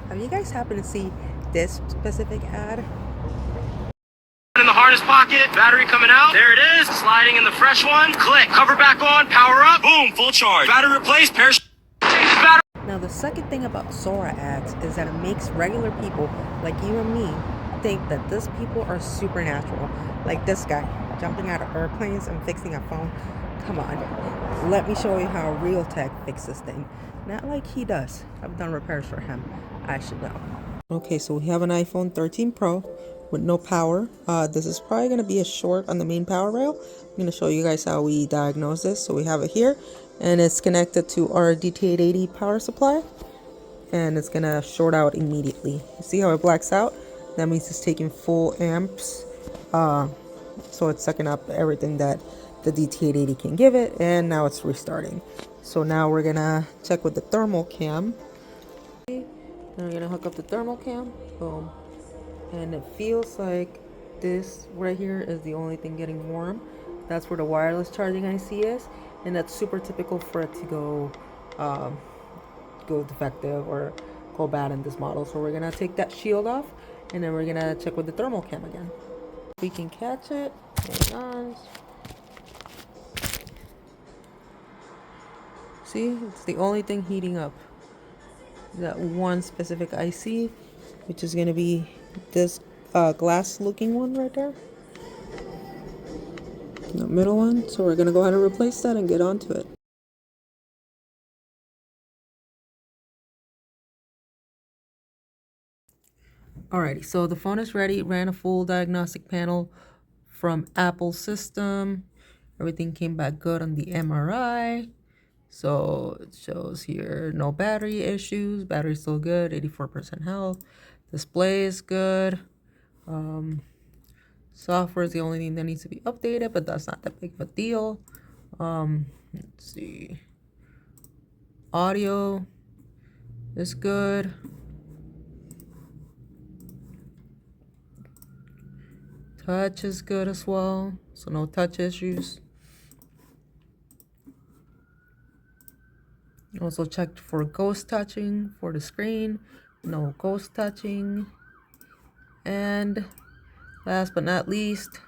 Have you guys happened to see this specific ad? In the harness pocket, battery coming out. There it is. Sliding in the fresh one. Click. Cover back on. Power up. Boom. Full charge. Battery replaced. Parachute. Battery. Now the second thing about Sora ads is that it makes regular people like you and me think that these people are supernatural. Like this guy jumping out of airplanes and fixing a phone. Come on, let me show you how real tech fixes thing. Not like he does. I've done repairs for him. I should know. Okay, so we have an iPhone 13 Pro with no power. This is probably going to be a short on the main power rail. I'm going to show you guys how we diagnose this. So we have it here, and it's connected to our DT880 power supply, and it's going to short out immediately. You see how it blacks out? That means it's taking full amps. So it's sucking up everything that the DT880 can give it, and now it's restarting. So now we're going to check with the thermal cam. And we're going to hook up the thermal cam. Boom. And it feels like this right here is the only thing getting warm. That's where the wireless charging IC is, and that's super typical for it to go defective or go bad in this model. So we're gonna take that shield off, and then we're gonna check with the thermal cam again. We can catch it. Hang on. See, it's the only thing heating up. That one specific IC, which is gonna be this glass looking one right there, the middle one. So we're gonna go ahead and replace that and get onto it. Alrighty, so the phone is ready. It ran a full diagnostic panel from Apple system. Everything came back good on the MRI. So it shows here no battery issues. Battery's still good, 84% health. Display is good. Software is the only thing that needs to be updated, but that's not that big of a deal. Let's see. Audio is good. Touch is good as well, so no touch issues. Also checked for ghost touching for the screen. No ghost touching. And last but not least,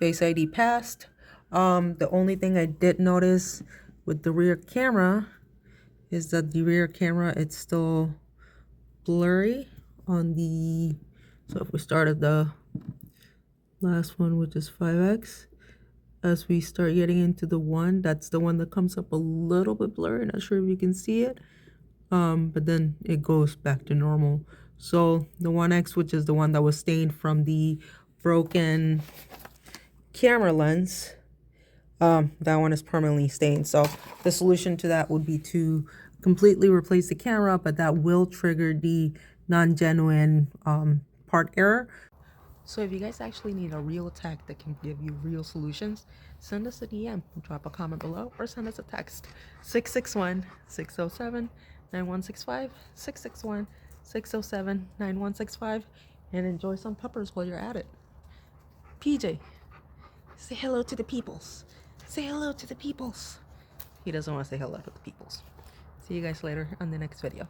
Face ID passed. The only thing I did notice with the rear camera is that the rear camera, it's still blurry on the, so if we started the last one, which is 5x, as we start getting into the one, that's the one that comes up a little bit blurry. Not sure if you can see it, but then it goes back to normal. So the 1x, which is the one that was stained from the broken camera lens, that one is permanently stained. So the solution to that would be to completely replace the camera, but that will trigger the non-genuine part error. So if you guys actually need a real tech that can give you real solutions, send us a DM, drop a comment below, or send us a text. 661-607-9165, 661-607-9165, and enjoy some peppers while you're at it. PJ, say hello to the peoples. Say hello to the peoples. He doesn't want to say hello to the peoples. See you guys later on the next video.